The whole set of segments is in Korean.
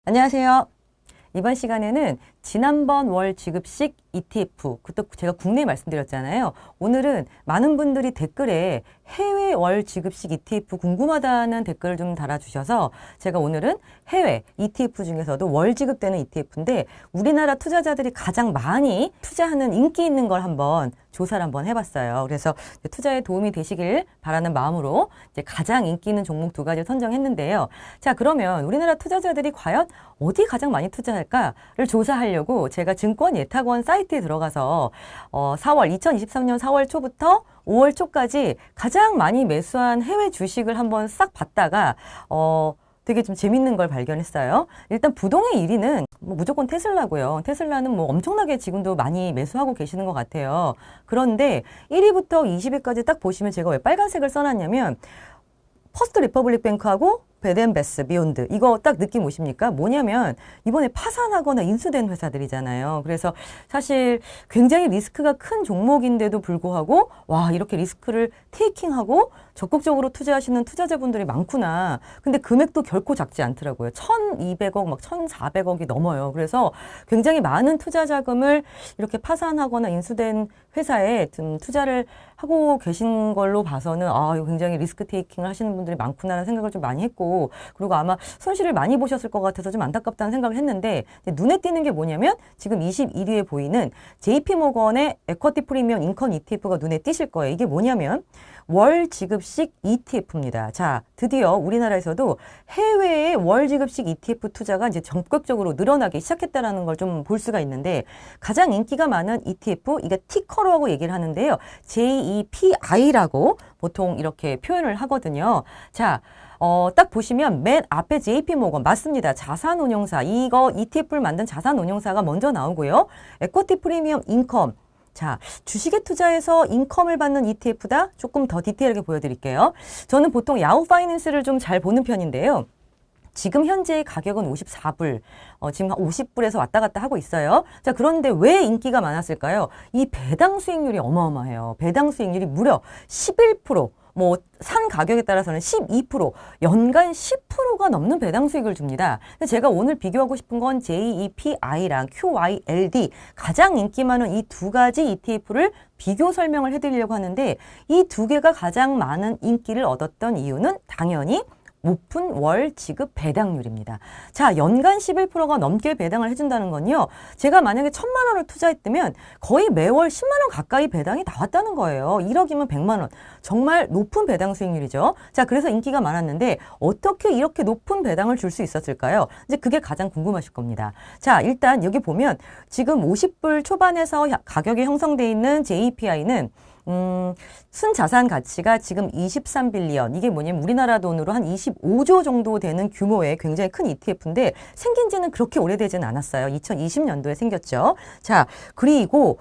안녕하세요. 이번 시간에는 지난번 월 지급식 ETF, 그것도 제가 국내 말씀드렸잖아요. 오늘은 많은 분들이 댓글에 해외 월 지급식 ETF 궁금하다는 댓글을 좀 달아주셔서 제가 오늘은 해외 ETF 중에서도 월 지급되는 ETF인데 우리나라 투자자들이 가장 많이 투자하는 인기 있는 걸 한번 조사를 한번 해봤어요. 그래서 투자에 도움이 되시길 바라는 마음으로 이제 가장 인기 있는 종목 두 가지를 선정했는데요. 자, 그러면 우리나라 투자자들이 과연 어디 가장 많이 투자할까를 조사하려고 제가 증권예탁원 사이트에 들어가서 2023년 4월 초부터 5월 초까지 가장 많이 매수한 해외 주식을 한번 싹 봤다가 되게 좀 재밌는 걸 발견했어요. 일단 부동의 1위는 무조건 테슬라고요. 테슬라는 엄청나게 지금도 많이 매수하고 계시는 것 같아요. 그런데 1위부터 20위까지 딱 보시면 제가 왜 빨간색을 써놨냐면 퍼스트 리퍼블릭 뱅크하고 베덴베스, 비욘드 이거 딱 느낌 오십니까? 뭐냐면 이번에 파산하거나 인수된 회사들이잖아요. 그래서 사실 굉장히 리스크가 큰 종목인데도 불구하고 와 이렇게 리스크를 테이킹하고 적극적으로 투자하시는 투자자분들이 많구나. 근데 금액도 결코 작지 않더라고요. 1,200억, 막 1,400억이 넘어요. 그래서 굉장히 많은 투자 자금을 이렇게 파산하거나 인수된 회사에 좀 투자를 하고 계신 걸로 봐서는 이거 굉장히 리스크 테이킹을 하시는 분들이 많구나라는 생각을 좀 많이 했고 그리고 아마 손실을 많이 보셨을 것 같아서 좀 안타깝다는 생각을 했는데 눈에 띄는 게 뭐냐면 지금 21위에 보이는 JP모건의 에쿼티 프리미엄 인컴 ETF가 눈에 띄실 거예요. 이게 뭐냐면 월 지급식 ETF입니다. 자, 드디어 우리나라에서도 해외의 월 지급식 ETF 투자가 이제 전격적으로 늘어나기 시작했다라는 걸 좀 볼 수가 있는데 가장 인기가 많은 ETF, 이게 티커라고 얘기를 하는데요. JEPI라고 보통 이렇게 표현을 하거든요. 자, 딱 보시면 맨 앞에 JP모건 맞습니다. 자산운용사, 이거 ETF를 만든 자산운용사가 먼저 나오고요. 에쿼티 프리미엄 인컴. 자, 주식에 투자해서 인컴을 받는 ETF다? 조금 더 디테일하게 보여드릴게요. 저는 보통 야후 파이낸스를 좀 잘 보는 편인데요. 지금 현재의 가격은 54불, 지금 50불에서 왔다 갔다 하고 있어요. 자, 그런데 왜 인기가 많았을까요? 이 배당 수익률이 어마어마해요. 배당 수익률이 무려 11%. 산 가격에 따라서는 12%, 연간 10%가 넘는 배당 수익을 줍니다. 제가 오늘 비교하고 싶은 건 JEPI랑 QYLD, 가장 인기 많은 이 두 가지 ETF를 비교 설명을 해드리려고 하는데 이 두 개가 가장 많은 인기를 얻었던 이유는 당연히 높은 월 지급 배당률입니다. 자, 연간 11%가 넘게 배당을 해준다는 건요. 제가 만약에 1,000만 원을 투자했다면 거의 매월 10만 원 가까이 배당이 나왔다는 거예요. 1억이면 100만 원. 정말 높은 배당 수익률이죠. 자, 그래서 인기가 많았는데 어떻게 이렇게 높은 배당을 줄 수 있었을까요? 이제 그게 가장 궁금하실 겁니다. 자, 일단 여기 보면 지금 50불 초반에서 가격이 형성되어 있는 JPI는 순자산 가치가 지금 23빌리언. 이게 뭐냐면 우리나라 돈으로 한 25조 정도 되는 규모의 굉장히 큰 ETF인데 생긴 지는 그렇게 오래되지는 않았어요. 2020년도에 생겼죠. 자, 그리고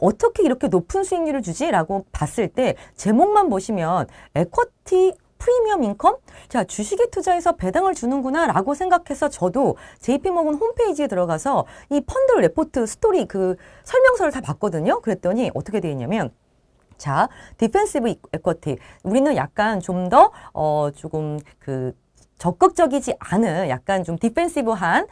어떻게 이렇게 높은 수익률을 주지? 라고 봤을 때 제목만 보시면 에쿼티 프리미엄 인컴? 자, 주식에 투자해서 배당을 주는구나 라고 생각해서 저도 JP모건 홈페이지에 들어가서 이 펀드 레포트 스토리 그 설명서를 다 봤거든요. 그랬더니 어떻게 되어 있냐면 자, 디펜시브 에쿼티. 우리는 약간 좀 더, 조금 적극적이지 않은 약간 좀 디펜시브한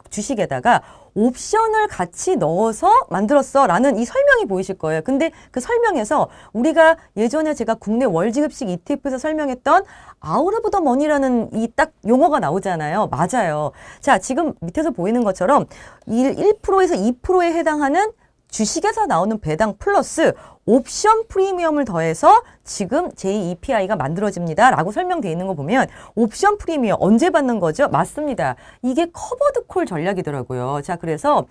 주식에다가 옵션을 같이 넣어서 만들었어 라는 이 설명이 보이실 거예요. 근데 그 설명에서 우리가 예전에 제가 국내 월지급식 ETF에서 설명했던 아웃 오브 더 머니라는 이 딱 용어가 나오잖아요. 맞아요. 자, 지금 밑에서 보이는 것처럼 1%에서 2%에 해당하는 주식에서 나오는 배당 플러스 옵션 프리미엄을 더해서 지금 JEPI가 만들어집니다. 라고 설명되어 있는 거 보면 옵션 프리미엄 언제 받는 거죠? 맞습니다. 이게 커버드 콜 전략이더라고요. 자, 그래서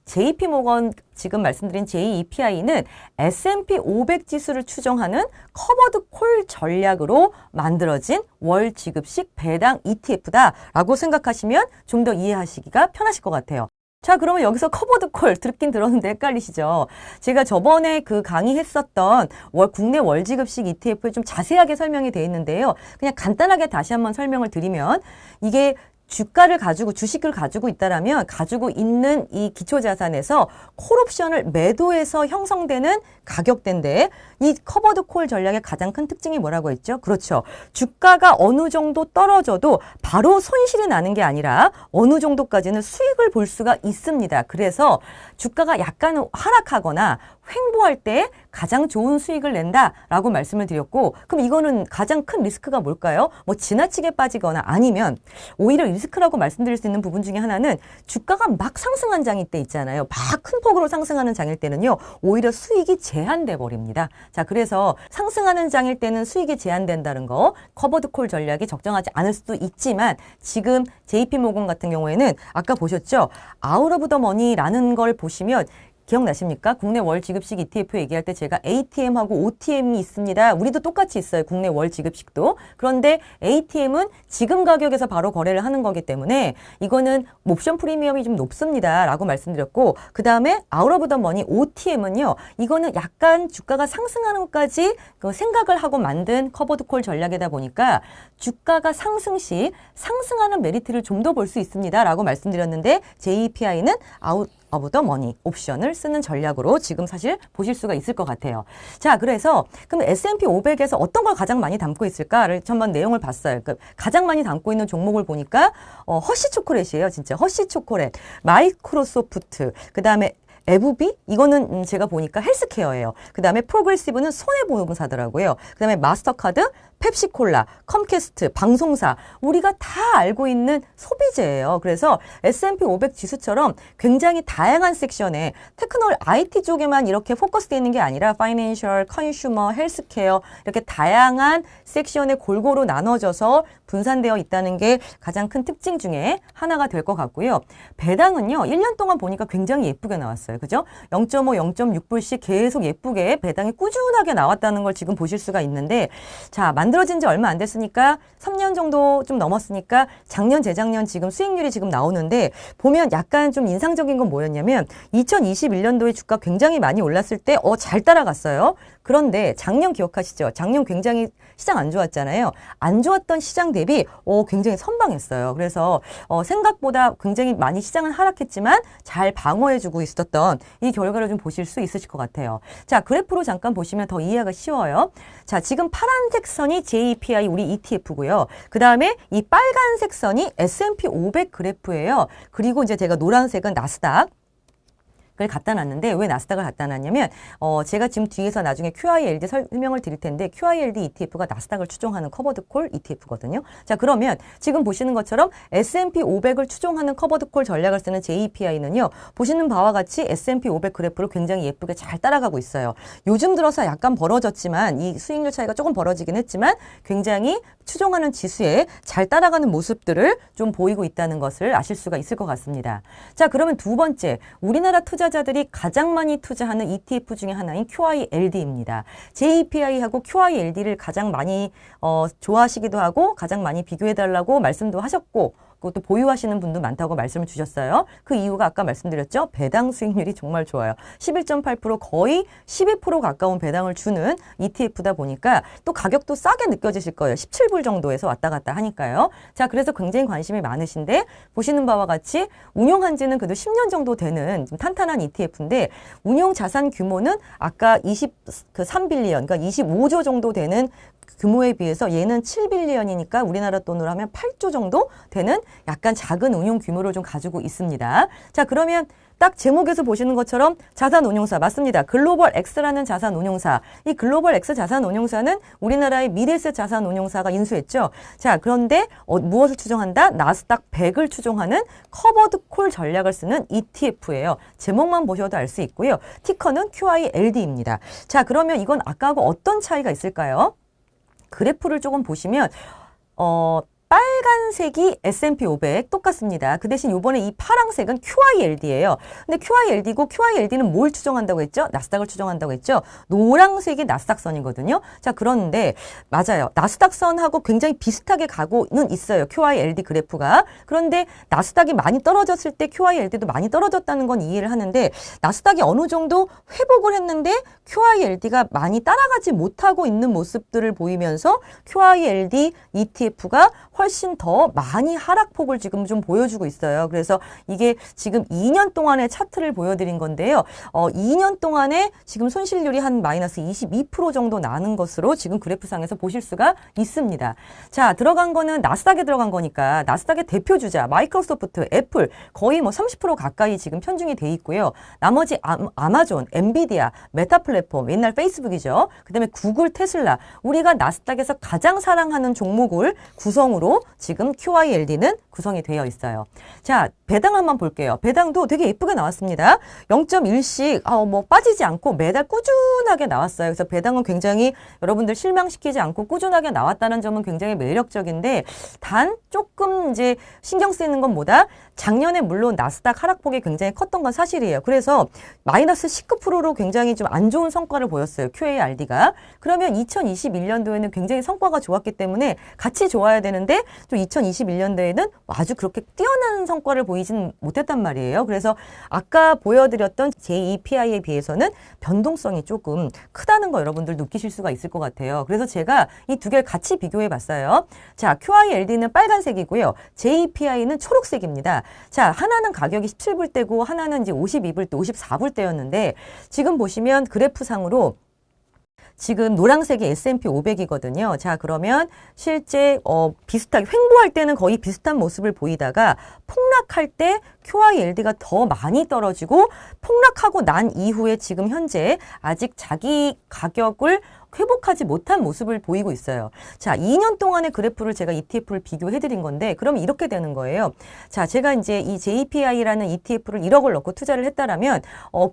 JP모건 지금 말씀드린 JEPI는 S&P 500 지수를 추정하는 커버드 콜 전략으로 만들어진 월 지급식 배당 ETF다. 라고 생각하시면 좀 더 이해하시기가 편하실 것 같아요. 자, 그러면 여기서 커버드 콜 듣긴 들었는데 헷갈리시죠? 제가 저번에 그 강의했었던 국내 월지급식 ETF에 좀 자세하게 설명이 되어 있는데요. 그냥 간단하게 다시 한번 설명을 드리면 이게 주가를 가지고 주식을 가지고 있다라면 가지고 있는 이 기초자산에서 콜옵션을 매도해서 형성되는 가격대인데 이 커버드 콜 전략의 가장 큰 특징이 뭐라고 했죠? 그렇죠. 주가가 어느 정도 떨어져도 바로 손실이 나는 게 아니라 어느 정도까지는 수익을 볼 수가 있습니다. 그래서 주가가 약간 하락하거나 횡보할 때 가장 좋은 수익을 낸다라고 말씀을 드렸고, 그럼 이거는 가장 큰 리스크가 뭘까요? 뭐 지나치게 빠지거나 아니면 오히려 리스크라고 말씀드릴 수 있는 부분 중에 하나는 주가가 막 상승한 장일 때 있잖아요. 막 큰 폭으로 상승하는 장일 때는요. 오히려 수익이 제한돼 버립니다. 자, 그래서 상승하는 장일 때는 수익이 제한된다는 거, 커버드 콜 전략이 적정하지 않을 수도 있지만 지금 JP모건 같은 경우에는 아까 보셨죠? 아웃 오브 더 머니라는 걸 보시면 기억나십니까? 국내 월 지급식 ETF 얘기할 때 제가 ATM하고 OTM이 있습니다. 우리도 똑같이 있어요. 국내 월 지급식도. 그런데 ATM은 지금 가격에서 바로 거래를 하는 거기 때문에 이거는 옵션 프리미엄이 좀 높습니다. 라고 말씀드렸고, 그 다음에 아웃 오브 더 머니 OTM은요. 이거는 약간 주가가 상승하는 것까지 생각을 하고 만든 커버드 콜 전략이다 보니까 주가가 상승 시 상승하는 메리트를 좀 더 볼 수 있습니다. 라고 말씀드렸는데 JPI는 아웃 오브 더 머니 옵션을 쓰는 전략으로 지금 사실 보실 수가 있을 것 같아요. 자, 그래서 그럼 S&P 500에서 어떤 걸 가장 많이 담고 있을까를 한번 내용을 봤어요. 그러니까 가장 많이 담고 있는 종목을 보니까 허쉬 초콜릿이에요. 진짜 허쉬 초콜릿, 마이크로소프트, 그다음에 에브비? 이거는 제가 보니까 헬스케어예요. 그 다음에 프로그레시브는 손해보험사더라고요. 그 다음에 마스터카드, 펩시콜라, 컴캐스트, 방송사, 우리가 다 알고 있는 소비재예요. 그래서 S&P 500 지수처럼 굉장히 다양한 섹션에 테크놀 IT 쪽에만 이렇게 포커스되어 있는 게 아니라 파이낸셜, 컨슈머, 헬스케어 이렇게 다양한 섹션에 골고루 나눠져서 분산되어 있다는 게 가장 큰 특징 중에 하나가 될 것 같고요. 배당은요, 1년 동안 보니까 굉장히 예쁘게 나왔어요. 그죠? 0.5, 0.6불씩 계속 예쁘게 배당이 꾸준하게 나왔다는 걸 지금 보실 수가 있는데, 자, 만들어진 지 얼마 안 됐으니까 3년 정도 좀 넘었으니까 작년, 재작년 지금 수익률이 지금 나오는데 보면 약간 좀 인상적인 건 뭐였냐면 2021년도에 주가 굉장히 많이 올랐을 때 잘 따라갔어요. 그런데 작년 기억하시죠? 작년 굉장히 시장 안 좋았잖아요. 안 좋았던 시장 대비 굉장히 선방했어요. 그래서 생각보다 굉장히 많이 시장은 하락했지만 잘 방어해주고 있었던 이 결과를 좀 보실 수 있으실 것 같아요. 자, 그래프로 잠깐 보시면 더 이해가 쉬워요. 자, 지금 파란색 선이 JPI 우리 ETF고요. 그 다음에 이 빨간색 선이 S&P 500 그래프예요. 그리고 이제 제가 노란색은 나스닥 을 갖다 놨는데 왜 나스닥을 갖다 놨냐면 제가 지금 뒤에서 나중에 QILD 설명을 드릴 텐데 QILD ETF가 나스닥을 추종하는 커버드콜 ETF거든요. 자, 그러면 지금 보시는 것처럼 S&P 500을 추종하는 커버드콜 전략을 쓰는 JPI는요. 보시는 바와 같이 S&P 500 그래프를 굉장히 예쁘게 잘 따라가고 있어요. 요즘 들어서 약간 벌어졌지만 이 수익률 차이가 조금 벌어지긴 했지만 굉장히 추종하는 지수에 잘 따라가는 모습들을 좀 보이고 있다는 것을 아실 수가 있을 것 같습니다. 자, 그러면 두 번째, 우리나라 투자자들이 가장 많이 투자하는 ETF 중에 하나인 QILD입니다. JPI하고 QILD를 가장 많이 좋아하시기도 하고 가장 많이 비교해달라고 말씀도 하셨고 그것도 보유하시는 분도 많다고 말씀을 주셨어요. 그 이유가 아까 말씀드렸죠. 배당 수익률이 정말 좋아요. 11.8% 거의 12% 가까운 배당을 주는 ETF다 보니까 또 가격도 싸게 느껴지실 거예요. 17불 정도에서 왔다 갔다 하니까요. 자, 그래서 굉장히 관심이 많으신데 보시는 바와 같이 운용한 지는 그래도 10년 정도 되는 좀 탄탄한 ETF인데 운용 자산 규모는 아까 23빌리언, 그러니까 25조 정도 되는 규모에 비해서 얘는 7빌리언이니까 우리나라 돈으로 하면 8조 정도 되는 약간 작은 운용 규모를 좀 가지고 있습니다. 자, 그러면 딱 제목에서 보시는 것처럼 자산운용사 맞습니다. 글로벌 X라는 자산운용사. 이 글로벌 X 자산운용사는 우리나라의 미래세 자산운용사가 인수했죠. 자, 그런데 무엇을 추종한다? 나스닥 100을 추종하는 커버드 콜 전략을 쓰는 ETF예요. 제목만 보셔도 알 수 있고요. 티커는 QILD입니다. 자, 그러면 이건 아까하고 어떤 차이가 있을까요? 그래프를 조금 보시면 빨간색이 S&P 500 똑같습니다. 그 대신 이번에 이 파란색은 QILD예요. 근데 QILD고 QILD는 뭘 추종한다고 했죠? 나스닥을 추종한다고 했죠? 노란색이 나스닥선이거든요. 자, 그런데 맞아요. 나스닥선하고 굉장히 비슷하게 가고는 있어요. QILD 그래프가. 그런데 나스닥이 많이 떨어졌을 때 QILD도 많이 떨어졌다는 건 이해를 하는데 나스닥이 어느 정도 회복을 했는데 QILD가 많이 따라가지 못하고 있는 모습들을 보이면서 QILD ETF가 훨씬 더 많이 하락폭을 지금 좀 보여주고 있어요. 그래서 이게 지금 2년 동안의 차트를 보여드린 건데요. 2년 동안에 지금 손실률이 한 마이너스 22% 정도 나는 것으로 지금 그래프상에서 보실 수가 있습니다. 자, 들어간 거는 나스닥에 들어간 거니까 나스닥의 대표 주자 마이크로소프트, 애플 거의 뭐 30% 가까이 지금 편중이 돼 있고요. 나머지 아마존, 엔비디아, 메타 플랫폼, 옛날 페이스북이죠. 그다음에 구글, 테슬라, 우리가 나스닥에서 가장 사랑하는 종목을 구성으로 지금 QYLD는 구성이 되어 있어요. 자, 배당 한번 볼게요. 배당도 되게 예쁘게 나왔습니다. 0.1씩 뭐 빠지지 않고 매달 꾸준하게 나왔어요. 그래서 배당은 굉장히 여러분들 실망시키지 않고 꾸준하게 나왔다는 점은 굉장히 매력적인데, 단 조금 이제 신경 쓰이는 건 뭐다? 작년에 물론 나스닥 하락폭이 굉장히 컸던 건 사실이에요. 그래서 마이너스 19%로 굉장히 좀 안 좋은 성과를 보였어요. QARD가. 그러면 2021년도에는 굉장히 성과가 좋았기 때문에 같이 좋아야 되는데 또 2021년도에는 아주 그렇게 뛰어난 성과를 보이진 못했단 말이에요. 그래서 아까 보여드렸던 JEPI에 비해서는 변동성이 조금 크다는 거 여러분들 느끼실 수가 있을 것 같아요. 그래서 제가 이 두 개를 같이 비교해 봤어요. 자, QILD는 빨간색이고요. JEPI는 초록색입니다. 자, 하나는 가격이 17불대고 하나는 이제 52불대, 54불대였는데 지금 보시면 그래프상으로 지금 노란색이 S&P 500이거든요. 자, 그러면 실제 비슷하게 횡보할 때는 거의 비슷한 모습을 보이다가 폭락할 때 QILD가 더 많이 떨어지고 폭락하고 난 이후에 지금 현재 아직 자기 가격을 회복하지 못한 모습을 보이고 있어요. 자, 2년 동안의 그래프를 제가 ETF를 비교해 드린 건데 그러면 이렇게 되는 거예요. 자, 제가 이제 이 JPI라는 ETF를 1억을 넣고 투자를 했다라면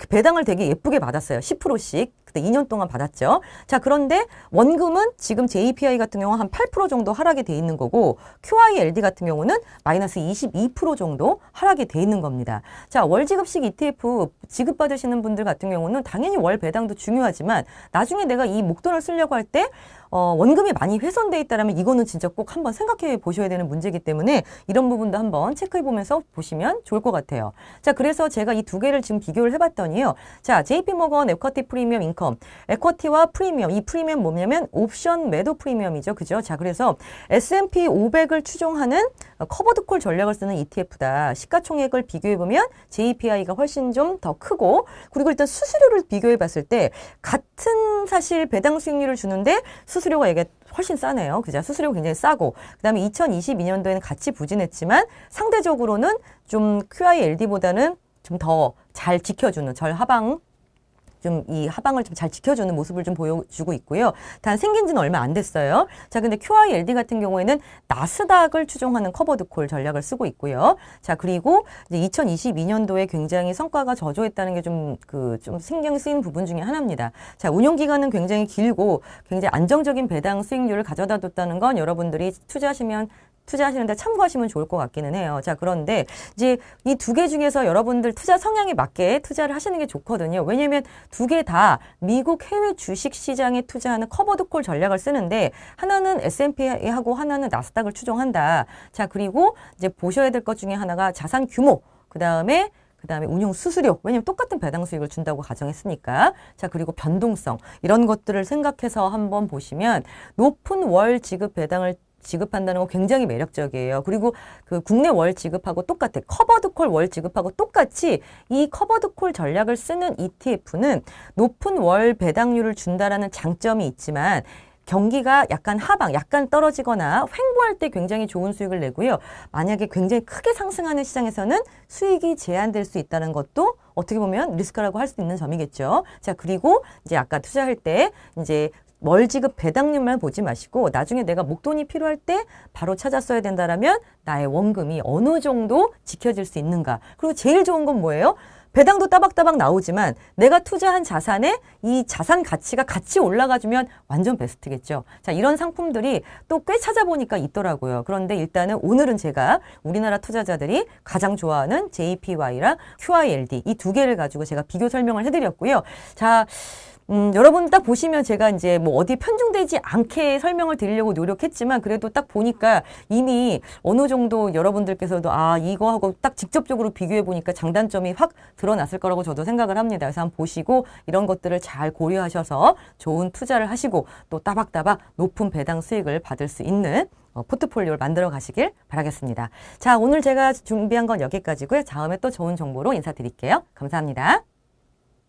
배당을 되게 예쁘게 받았어요. 10%씩. 그때 2년 동안 받았죠. 자, 그런데 원금은 지금 JPI 같은 경우는 한 8% 정도 하락이 돼 있는 거고 QILD 같은 경우는 마이너스 22% 정도 하락이 돼 있는 겁니다. 자, 월지급식 ETF 지급받으시는 분들 같은 경우는 당연히 월 배당도 중요하지만 나중에 내가 이 목돈을 쓰려고 할 때 원금이 많이 훼손돼 있다면 이거는 진짜 꼭 한번 생각해 보셔야 되는 문제이기 때문에 이런 부분도 한번 체크해 보면서 보시면 좋을 것 같아요. 자, 그래서 제가 이 두 개를 지금 비교를 해봤더니요. 자, JP모건 에쿼티 프리미엄 인컴, 에쿼티와 프리미엄, 이 프리미엄 뭐냐면 옵션 매도 프리미엄이죠. 그죠? 자, 그래서 S&P 500을 추종하는 커버드콜 전략을 쓰는 ETF다. 시가총액을 비교해보면 JPI가 훨씬 좀 더 크고, 그리고 일단 수수료를 비교해 봤을 때 같은 사실 배당 수익률을 주는데 수수료가 이게 훨씬 싸네요. 그죠? 수수료가 굉장히 싸고, 그 다음에 2022년도에는 같이 부진했지만 상대적으로는 좀 QILD보다는 좀 더 잘 지켜주는 절하방, 좀 이 하방을 좀 잘 지켜주는 모습을 좀 보여주고 있고요. 단 생긴 지는 얼마 안 됐어요. 자, 근데 QILD 같은 경우에는 나스닥을 추종하는 커버드콜 전략을 쓰고 있고요. 자, 그리고 이제 2022년도에 굉장히 성과가 저조했다는 게 좀 좀 신경 쓰이는 부분 중에 하나입니다. 자, 운용 기간은 굉장히 길고 굉장히 안정적인 배당 수익률을 가져다 뒀다는 건 여러분들이 투자하시는데 참고하시면 좋을 것 같기는 해요. 자, 그런데 이제 이 두 개 중에서 여러분들 투자 성향에 맞게 투자를 하시는 게 좋거든요. 왜냐면 두 개 다 미국 해외 주식 시장에 투자하는 커버드콜 전략을 쓰는데 하나는 S&P하고 하나는 나스닥을 추종한다. 자, 그리고 이제 보셔야 될 것 중에 하나가 자산 규모, 그다음에 운용 수수료. 왜냐면 똑같은 배당 수익을 준다고 가정했으니까. 자, 그리고 변동성. 이런 것들을 생각해서 한번 보시면 높은 월 지급 배당을 지급한다는 거 굉장히 매력적이에요. 그리고 그 국내 월 지급하고 똑같아. 커버드콜 월 지급하고 똑같이 이 커버드콜 전략을 쓰는 ETF는 높은 월 배당률을 준다라는 장점이 있지만 경기가 약간 하방, 약간 떨어지거나 횡보할 때 굉장히 좋은 수익을 내고요. 만약에 굉장히 크게 상승하는 시장에서는 수익이 제한될 수 있다는 것도 어떻게 보면 리스크라고 할 수 있는 점이겠죠. 자, 그리고 이제 아까 투자할 때 이제 월 지급 배당률만 보지 마시고 나중에 내가 목돈이 필요할 때 바로 찾았어야 된다라면 나의 원금이 어느 정도 지켜질 수 있는가. 그리고 제일 좋은 건 뭐예요? 배당도 따박따박 나오지만 내가 투자한 자산에 이 자산 가치가 같이 올라가주면 완전 베스트겠죠. 자, 이런 상품들이 또 꽤 찾아보니까 있더라고요. 그런데 일단은 오늘은 제가 우리나라 투자자들이 가장 좋아하는 JPY랑 QILD 이 두 개를 가지고 제가 비교 설명을 해드렸고요. 자, 여러분 딱 보시면 제가 이제 뭐 어디 편중되지 않게 설명을 드리려고 노력했지만 그래도 딱 보니까 이미 어느 정도 여러분들께서도 아, 이거하고 딱 직접적으로 비교해 보니까 장단점이 확 드러났을 거라고 저도 생각을 합니다. 그래서 한번 보시고 이런 것들을 잘 고려하셔서 좋은 투자를 하시고 또 따박따박 높은 배당 수익을 받을 수 있는 포트폴리오를 만들어 가시길 바라겠습니다. 자, 오늘 제가 준비한 건 여기까지고요. 다음에 또 좋은 정보로 인사드릴게요. 감사합니다.